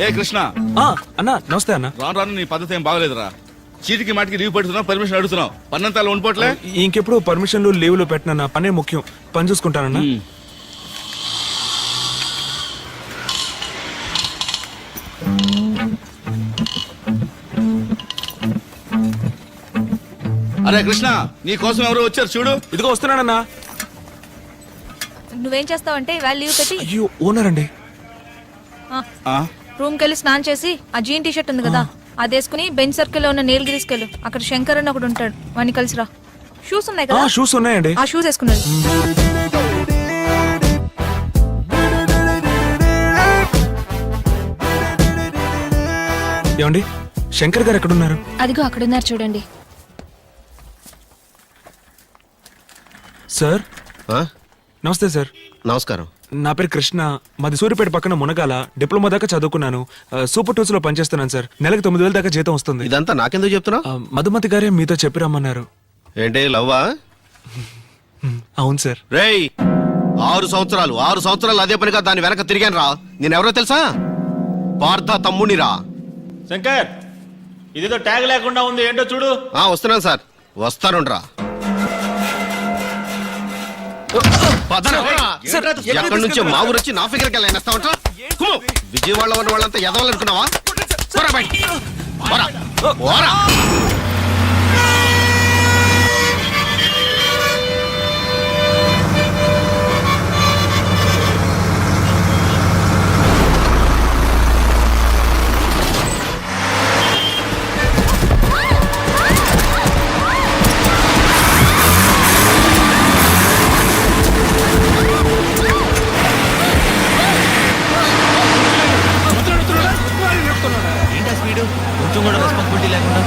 ఏ కృష్ణ, అన్నా నమస్తే అన్న. రాను రాను నీ పద్ధతి ఏం బాగలేదురా. చీటికి మాటికి లీవ్ పెడుతున్నావు, పర్మిషన్ అడుగుతున్నావు. పన్నంతా ఉండిపోట్లే. ఇంకెప్పుడు పర్మిషన్లు లీవ్లు పెట్టినా పనే ముఖ్యం. పని చూసుకుంటానన్నా. అరే కృష్ణ, నీ కోసం ఎవరు వచ్చారు చూడు. ఇదిగో వస్తున్నానన్నా. నువ్వేం చేస్తావంటే ఇవాళ లీవ్ పెట్టి అయ్యో ఓనర్ అండి. రూమ్ కెళ్ళి స్నానం చేసి ఆ జీన్ టీ షర్ట్ ఉంది కదా అది వేసుకుని బెంచ్ సర్కిల్ లో ఉన్న నీలగిరీస్కి వెళ్ళు. అక్కడ శంకర్ అని ఒకడు ఉంటాడు, వాడిని కలిసిరా. షూస్ ఉన్నాయి కదా? షూస్ ఉన్నాయండి. ఆ షూస్ వేసుకున్నాడు. ఏమండి, శంకర్ గారు ఎక్కడున్నారు? అదిగో అక్కడున్నారు చూడండి. సార్ నమస్తే సార్. నమస్కారం. నా పేరు కృష్ణ. మాది సూర్యపేట పక్కన మునగాల. డిప్లొమా దాకా చదువుకున్నాను. సూపర్ టూస్ లో పనిచేస్తున్నాను సార్. నెలకు 9,000 దాకా జీతం వస్తుంది. ఇదంతా నాకెందుకు చెప్తున్నావు? మధుమతి గారే మీతో చెప్పి రమ్మన్నారు. ఏంటి లవ్వా? అవును సార్. రేయ్ 6 సంవత్సరాలు అదే పనిగా దాని వెనక తిరిగాను రా. నేనెవరో తెలుసా? పార్థ తమ్మునిరా. శంకర్, ఇదేదో ట్యాగ్ లేకుండా ఉంది, ఏంటో చూడు. వస్తున్నాను సార్, వస్తానుండ్రా. ఎక్కడి నుంచో మా ఊరు వచ్చి నా ఫిగర్కి వెళ్ళేస్తా ఉంటా. విజయవాడ ఉన్న వాళ్ళంతా ఎదవాలనుకున్నావా? కొంచెం కూడా రెస్పాన్సిబిలిటీ లేకుండా.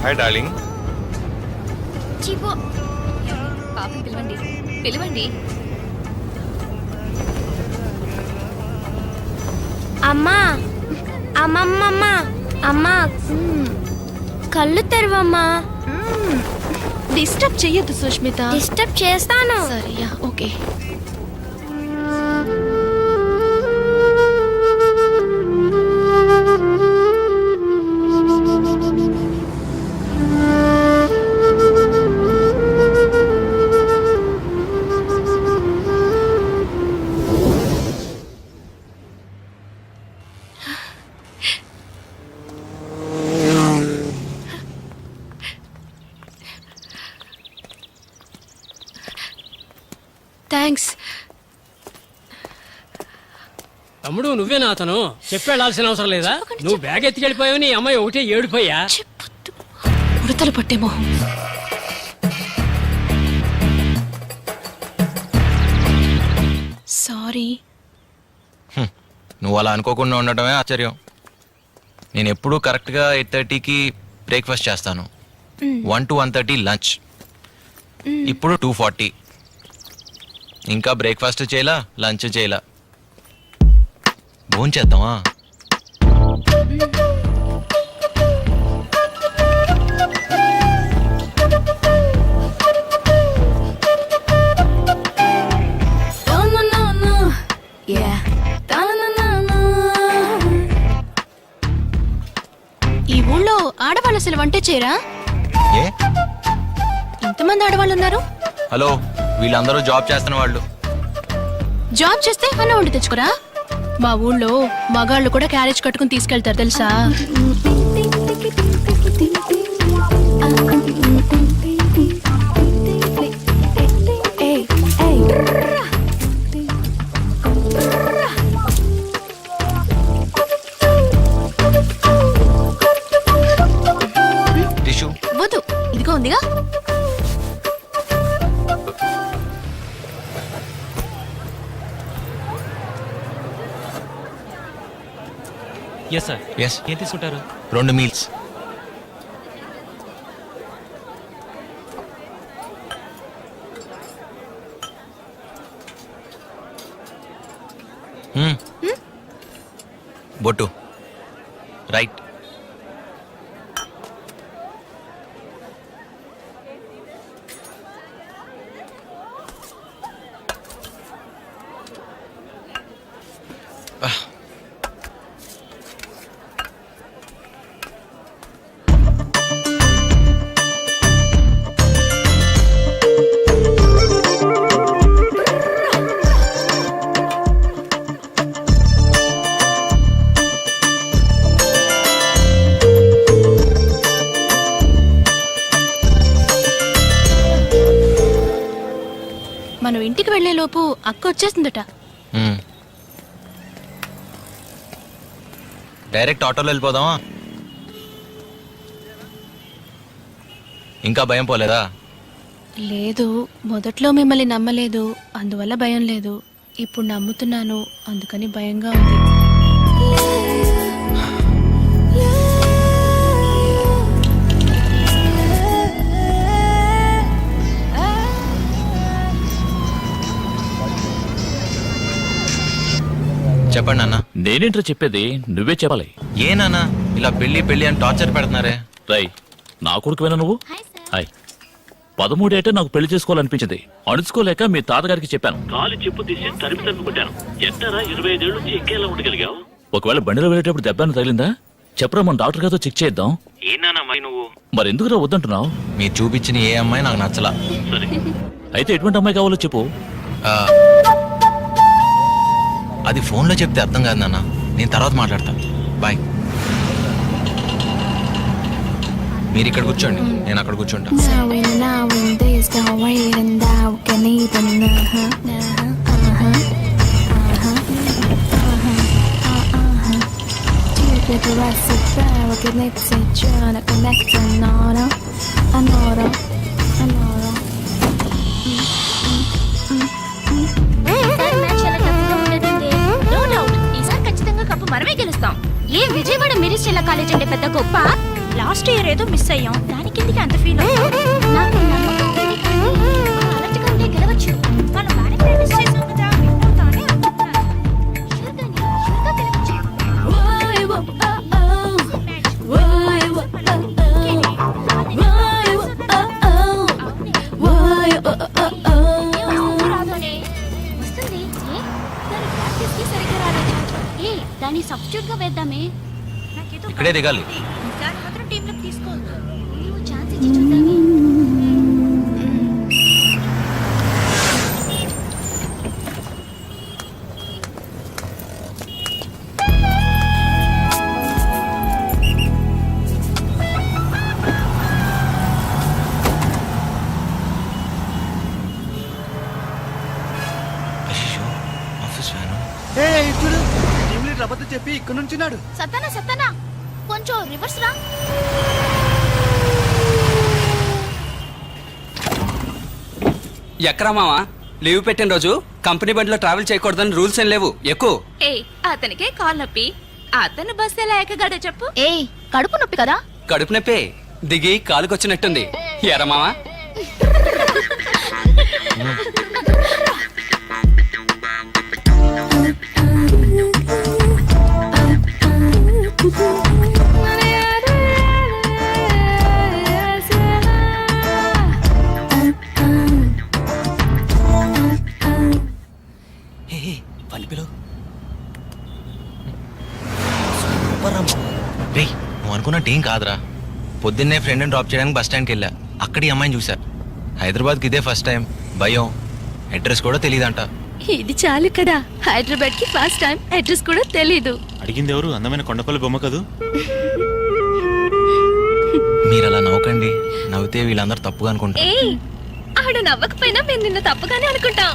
Hi darling. పాపని పిలవండి, పిలవండి. అమ్మా, అమ్మమ్మమ్మ, అమ్మా కళ్ళు తెరవమ్మా. డిస్టర్బ్ చెయ్యొద్దు సుష్మిత. డిస్టర్బ్ చేస్తాను. సరియా, ఓకే. థ్యాంక్స్. తమ్ముడు నువ్వేనా అతను? చెప్పేళ్ళాల్సిన అవసరం లేదా? నువ్వు బ్యాగ్ ఎత్తికెళ్ళిపోయావు, నీ అమ్మాయి ఒకటే ఏడిపోయా. ఉడతలు పట్టేమో. సారీ. నువ్వు అలా అనుకోకుండా ఉండటమే ఆశ్చర్యం. నేను ఎప్పుడూ కరెక్ట్గా 8:30కి బ్రేక్ఫాస్ట్ చేస్తాను. 1 to 1:30 లంచ్. ఇప్పుడు 2:40. ఇంకా బ్రేక్ఫాస్ట్ చేయలా, లంచ్ చేయలా. భోంచేద్దామా? ఈ ఊళ్ళో ఆడవాళ్ళు అసలు వంటే చేయరా? ఏ ఇంతమంది ఆడవాళ్ళు ఉన్నారు. హలో, వీళ్ళందరూ జాబ్ చేస్తున్న వాళ్ళు. జాబ్ చేస్తే అన్న వండి తెచ్చుకోరా? మా ఊళ్ళో మగాళ్ళు కూడా క్యారేజ్ కట్టుకుని తీసుకెళ్తారు తెలుసా? టిష్యూ వద్దు, ఇదిగో ఉందిగా. Yes sir. ఎస్ ఏం తీసుకుంటారు? 2 మీల్స్. బొట్టు రైట్. మనం ఇంటికి వెళ్లే లోపు అక్క వచ్చేసిందట. డైరెక్ట్ ఆటోలో వెళ్ళిపోదామా? ఇంకా భయం పోలేదా? లేదు, మొదట్లో మిమ్మల్ని నమ్మలేదు, అందువల్ల భయం లేదు. ఇప్పుడు నమ్ముతున్నాను, అందుకని భయంగా ఉంది. చెప్పండి అన్న. నేనేంటో చెప్పేది, నువ్వే చెప్పాలి. ఏ నాన్న ఇలా పెళ్లి పెళ్లి అని టార్చర్ పెడుతున్నారే? రై, నా కొడుకువేనా నువ్వు? హాయ్. 13 ఏటే నాకు పెళ్లి చేసుకోవాలనిపించింది. అణుచుకోలేక మీ తాతగారికి చెప్పాను. కాలు చెప్పు తీసి తరిమి తరిమి కొట్టాను. ఎంతరా 25 ఏళ్ళ నుంచి ఎక్కేలా ఉండగలిగావు? ఒకవేళ బండిలో వెళ్ళేటప్పుడు దెబ్బను తగిలిందా? చెప్పరా, మన డాక్టర్ గారితో చెక్ చేద్దాం. మరి ఎందుకురా వద్దంటున్నావు? మీరు చూపించిన ఏ అమ్మాయి నాకు నచ్చలా. సరే, అయితే ఎటువంటి అమ్మాయి కావాలో చెప్పు. ఆ, అది ఫోన్లో చెప్తే అర్థం కాదు నాన్న. నేను తర్వాత మాట్లాడతాను. బాయ్. మీరు ఇక్కడ కూర్చోండి, నేను అక్కడ కూర్చుంటా. మనమే గెలుస్తాం. ఏ విజయవాడ మెరిస్టెల్లా కాలేజ్ అంటే పెద్ద గొప్ప. లాస్ట్ ఇయర్ ఏదో మిస్ అయ్యాం, దానికి ఎందుకు అంత ఫీల్? నాకు నమ్మకం ఉంది, కానీ అలర్ట్గా గెలవచ్చు. మనం బాగా ప్రాక్టీస్ చేసాం కదా, వింటానే అనుకుంటున్నాను. షూర్గా గెలవచ్చు. వస్తుంది. దాని ప్రాక్టీస్కి సరిగ్గా రాలేదు. దాన్ని సబ్స్టిట్యూట్ గా వేద్దామే. ఇక్కడే దిగాలి. దాని మాత్రం టీంలోకి తీసుకోవద్దు. నువ్వు ఛాన్స్ ఇచ్చి చూద్దామే. Office van. అబద్ధం చెప్పి ఇక్కడ నుంచున్నాడు. సత్తనా కొంచెం రివర్స్ రా. ఎక్కరా మావా, లీవ్ పెట్టిన రోజు కంపెనీ బండిలో ట్రావెల్ చేయకూడదని రూల్స్ ఏం లేవు. ఎక్కువ. అతనికే కాల్ నొప్పి, అతను బస్ ఎలా ఎక్కగాడో చెప్పు. కడుపు నొప్పి కదా? కడుపు నొప్పి దిగి కాలుకొచ్చినట్టుంది. ఎరా మావా. రేయ్, నువ్వు అనుకున్నట్టు ఏం కాదురా. పొద్దున్నే ఫ్రెండ్ని డ్రాప్ చేయడానికి బస్ స్టాండ్కి వెళ్ళా. అక్కడ ఈ అమ్మాయిని చూసా. హైదరాబాద్కి ఇదే ఫస్ట్ టైం. భయం, అడ్రస్ కూడా తెలియదంట. ఇది చాలు కదా, హైదరాబాద్ కి ఫస్ట్ టైం, అడ్రస్ కూడా తెలీదు. అడిగింది ఎవరు? అందమైన కొండపల్లి బొమ్మ కదూ. మీరు అలా నవ్వకండి, నవ్వితే వీళ్ళందరూ తప్పుగా అనుకుంటారు. ఏయ్ ఆడు నవ్వకపోయినా మేము నిన్న తప్పుగానే అనుకుంటాం.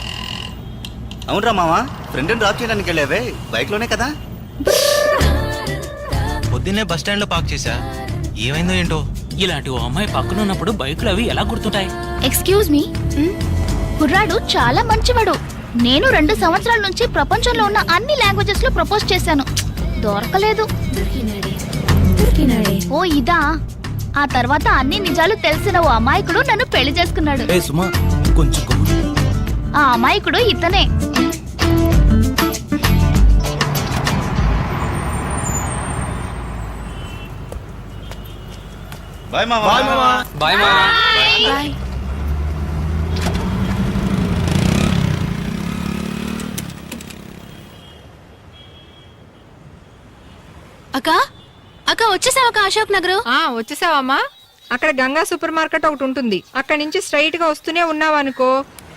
అవునరా మావా, ఫ్రెండ్ని డ్రాప్ చేయడానికి వెళ్ళావే బైక్ లోనే కదా? పొద్దున్నే బస్ స్టాండ్ లో పార్క్ చేశా, ఏమైందో ఏంటో. ఇలాంటి ఓ అమ్మాయి పక్కన ఉన్నప్పుడు బైకులు అవి ఎలా గుర్తుంటాయి? ఎక్స్క్యూజ్ మీ, కుర్రాడు చాలా మంచివాడు. నేను 2 సంవత్సరాల నుంచి ప్రపంచంలో ఉన్న అన్ని లాంగ్వేజెస్ లో ప్రపోజ్ చేశాను, దొరకలేదు. ఓ ఇదా? ఆ తర్వాత అన్ని నిజాలు తెలిసిన ఓ అమాయకుడు నన్ను పెళ్లి చేసుకున్నాడు. ఆ అమాయకుడు ఇతనే. బాయ్ మావా. బాయ్ మావా. బాయ్. అక్క అక్క వచ్చేసావక్క అశోక్ నగర్. వచ్చేసావమ్మా? అక్కడ గంగా సూపర్ మార్కెట్ ఒకటి ఉంటుంది, అక్కడ నుంచి స్ట్రైట్ గా వస్తూనే ఉన్నావనుకో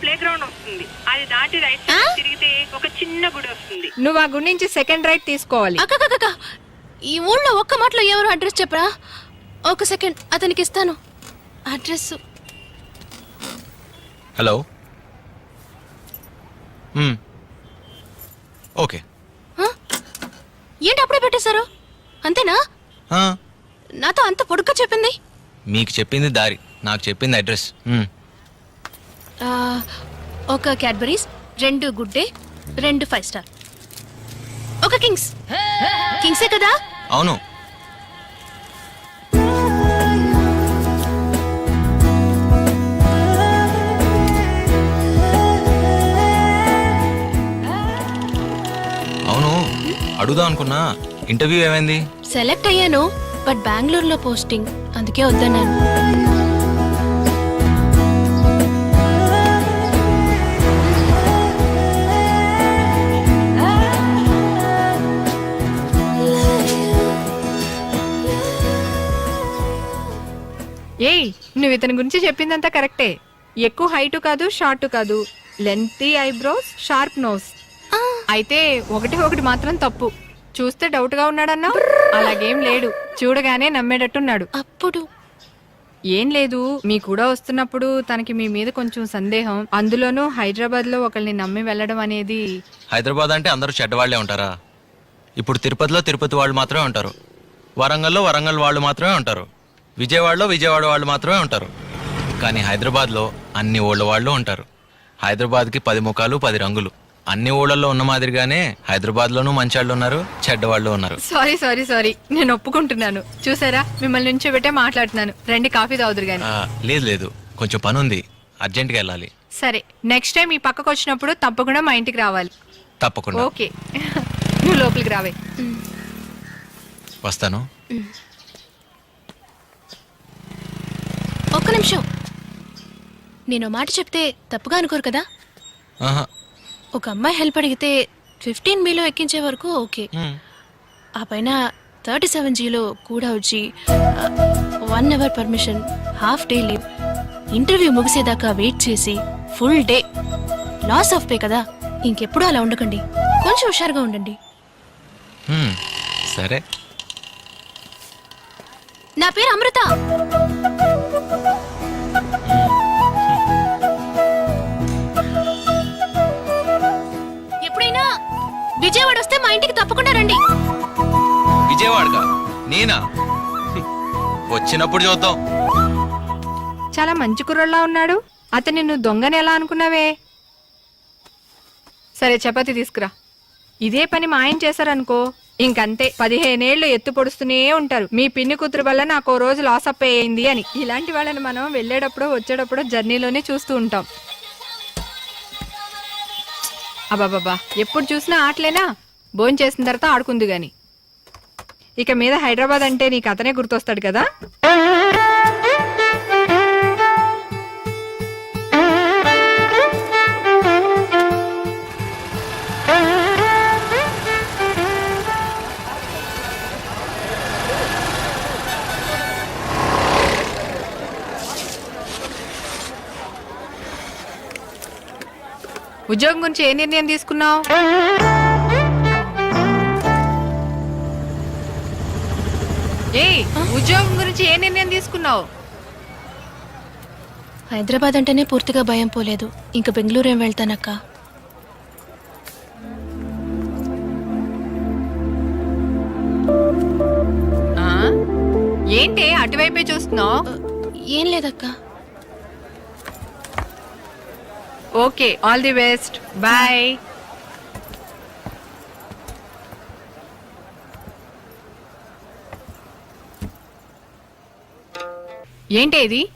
ప్లే గ్రౌండ్ వస్తుంది. అది దాటి రైట్ సైడ్ తిరిగితే ఒక చిన్న గుడి వస్తుంది. నువ్వు ఆ గుడి నుంచి సెకండ్ రైట్ తీసుకోవాలి. అక్క ఈ ఊళ్ళో ఒక్క మాటలో ఎవరు అడ్రస్ చెప్పరా? ఒక సెకండ్, అతనికి ఇస్తాను అడ్రస్. హలో. ఓకే. ఏంటి అప్పుడే పెట్టేశారు? అంతేనా? నాతో అంత పొడుగ్గా చెప్పింది. మీకు చెప్పింది దారి, నాకు చెప్పింది అడ్రస్. ఒక క్యాడ్బరీస్, 2 గుడ్ డే, 2 5 స్టార్, ఒక కింగ్స్. కింగ్సే కదా? అవును. అవును, అడుగుదాం అనుకున్నా, ఇంటర్వ్యూ ఏమైంది? సెలెక్ట్ అయ్యాను, బట్ బెంగళూరులో పోస్టింగ్, అందుకే వద్దన్నాను. ఏయ్, నువ్వు ఇతని గురించి చెప్పిందంతా కరెక్టే. ఎక్కువ హైట్ కాదు, షార్ట్ కాదు, లెంతీ ఐబ్రోస్, షార్ప్ నోస్. అయితే ఒకటి మాత్రం తప్పు. చూస్తే డౌట్ గా ఉన్నాడన్నా? అలాగేం లేడు, చూడగానే నమ్మేటట్టున్నాడు. అప్పుడు ఏం లేదు, మీ కూడా వస్తున్నప్పుడు తనకి మీ మీద కొంచెం సందేహం, అందులోనూ హైదరాబాద్ లో ఒకరిని నమ్మి వెళ్ళడం అనేది. హైదరాబాద్ అంటే అందరూ చెడ్డవాళ్లే ఉంటారా? ఇప్పుడు తిరుపతిలో తిరుపతి వాళ్ళు మాత్రమే ఉంటారు, వరంగల్లో వరంగల్ వాళ్ళు మాత్రమే ఉంటారు, విజయవాడలో విజయవాడ వాళ్ళు మాత్రమే ఉంటారు. కానీ హైదరాబాద్లో అన్ని ఊళ్ళ వాళ్ళు ఉంటారు. హైదరాబాద్కి 10 ముఖాలు 10 రంగులు. అన్ని ఊళ్ళల్లో ఉన్న మాదిరిగానే హైదరాబాద్లోనూ మంచాళ్ళు ఉన్నారు, చెడ్డవాళ్ళు ఉన్నారు. సారీ, నేను ఒప్పుకుంటున్నాను. చూసారా, మిమ్మల్ని నుంచి పెట్టే మాట్లాడుతున్నాను. రండి, కాఫీ తాగుదురు గాని. లేదు, కొంచెం పని ఉంది, అర్జెంట్గా వెళ్ళాలి. సరే, నెక్స్ట్ టైం ఈ పక్కకు వచ్చినప్పుడు తప్పకుండా మా ఇంటికి రావాలి. తప్పకుండా. ఓకే, నువ్వు లోపలికి రావే. వస్తాను. ఒక్క నిమిషం, నేను మాట చెప్తే తప్పుగా అనుకోరు కదా? ఆహా. ఒక అమ్మాయి హెల్ప్ అడిగితే 15Bలో ఎక్కించే వరకు ఓకే. ఆ పైన 37Gలో కూడా వచ్చి 1 hour permission, half day leave, interview ముగిసేదాకా వెయిట్ చేసి full day, loss of pay కదా. ఇంకెప్పుడు అలా ఉండకండి, కొంచెం హుషారుగా ఉండండి. సరే. నా పేరు అమృత. ఎప్పుడైనా విజయవాడ వస్తే మా ఇంటికి తప్పకుండా రండి. విజయవాడగా? నేనా? వచ్చినప్పుడు చూద్దాం. చాలా మంచి కుర్రలా ఉన్నాడు. అతను నువ్వు దొంగని ఎలా అనుకున్నావే? సరే, చపాతి తీసుకురా. ఇదే పని మా ఆయన చేశారనుకో, ఇంకంతే, 15 ఏళ్ళు ఎత్తు పొడుస్తూనే ఉంటారు. మీ పిన్ని కూతురు వల్ల నాకు ఓ రోజు లాస్ అప్ అయ్యింది అని. ఇలాంటి వాళ్ళని మనం వెళ్ళేటప్పుడు వచ్చేటప్పుడు జర్నీలోనే చూస్తూ ఉంటాం. అబ్బాబాబా, ఎప్పుడు చూసినా ఆటలేనా? భోజనం చేసిన తర్వాత ఆడుకుంది గాని. ఇక మీద హైదరాబాద్ అంటే నీకు అతనే గుర్తొస్తాడు కదా. ఉద్యోగం గురించి ఏ నిర్ణయం తీసుకున్నావు? ఏయ్, ఉద్యోగం గురించి ఏ నిర్ణయం తీసుకున్నావు? హైదరాబాద్ అంటేనే పూర్తిగా భయం పోలేదు. ఇంక బెంగళూరు ఏం వెళ్తానక్క. ఆ? ఏంటి అటువైపే చూస్తున్నావు? ఏం లేదక్క. Okay, all the best, bye. ఏంటి ఇది?